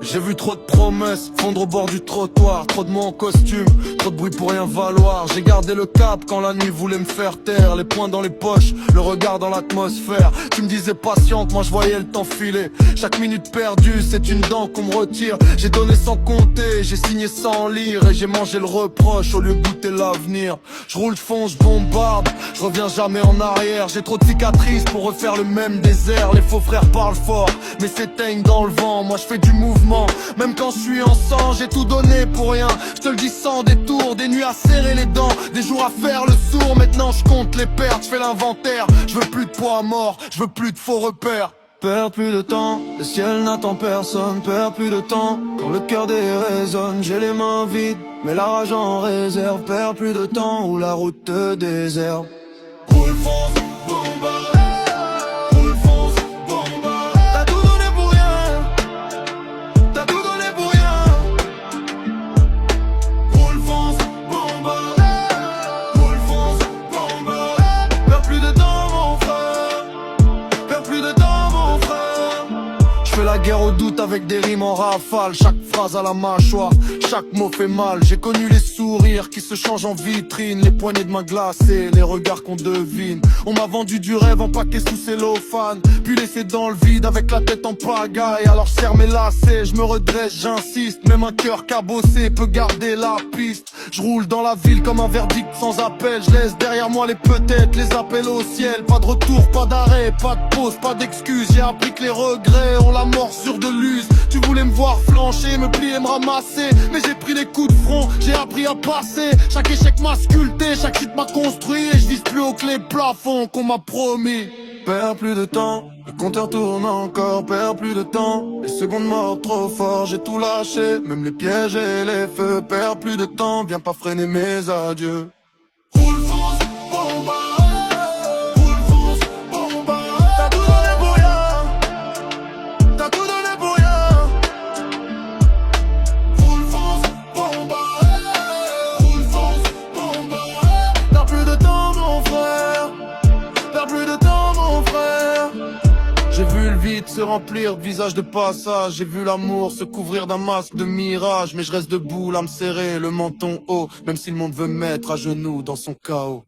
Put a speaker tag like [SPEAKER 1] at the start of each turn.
[SPEAKER 1] J'ai vu trop de promesses fondre au bord du trottoir. Trop de mots en costume, trop de bruit pour rien valoir. J'ai gardé le cap quand la nuit voulait me faire taire. Les poings dans les poches, le regard dans l'atmosphère. Tu me disais patiente, moi je voyais le temps filer. Chaque minute perdue, c'est une dent qu'on me retire. J'ai donné sans compter, j'ai signé sans lire. Et j'ai mangé le reproche au lieu de goûter l'avenir. Je roule, je fonce, je bombarde, je reviens jamais en arrière. J'ai trop de cicatrices pour refaire le même désert. Les faux frères parlent fort, mais s'éteignent dans le vent. Moi je fais du mouvement, même quand je suis en sang, j'ai tout donné pour rien. Je te le dis sans détour, des nuits à serrer les dents, des jours à faire le sourd. Maintenant je compte les pertes, je fais l'inventaire. Je veux plus de poids mort, je veux plus de faux repères. Perds plus de temps, le ciel n'attend personne. Perds plus de temps, quand le cœur déraisonne. J'ai les mains vides, mais la rage en réserve. Perds plus de temps où la route te désherbe. Roule, fonce, bombarde. Roule, fonce, bombarde. T'as tout donné pour rien. T'as tout donné pour rien. Roule, fonce, bombarde. Roule, fonce, bombarde. Perds plus de temps mon frère. Perds plus de temps mon frère. Je fais la guerre au doute avec des rimes en rafale. Chaque phrase à la mâchoire, chaque mot fait mal. J'ai connu les sourires qui se changent en vitrine, les poignées de main glacées, les regards qu'on devine. On m'a vendu du rêve empaqué sous cellophane, puis laissé dans le vide avec la tête en pagaille. Alors je serre mes lacets, je me redresse, j'insiste. Même un cœur cabossé peut garder la piste. Je roule dans la ville comme un verdict sans appel. Je laisse derrière moi les peut-être, les appels au ciel. Pas de retour, pas d'arrêt, pas de pause, pas d'excuses. J'ai appris que les regrets ont la morsure de l'use. Tu voulais me voir flancher, me plier, me ramasser, mais j'ai pris les coups de front, j'ai appris à passer. Chaque échec m'a sculpté, chaque chute m'a construit. Et je vise plus haut que les plafonds qu'on m'a promis. Perds plus de temps, le compteur tourne encore. Perds plus de temps, les secondes mortes trop fort. J'ai tout lâché, même les pièges et les feux. Perds plus de temps, viens pas freiner mes adieux. Roule, fonce, bombarde. Roule, fonce, bombarde. T'as tout donné pour rien. T'as tout donné pour rien. Roule, fonce, bombarde. Roule, fonce, bombarde. T'as plus de temps mon frère. T'as plus de temps mon frère. J'ai vu le vide se remplir de visages de passage. J'ai vu l'amour se couvrir d'un masque de mirage. Mais je reste debout, l'âme serrée, le menton haut. Même si le monde veut me mettre à genoux dans son chaos.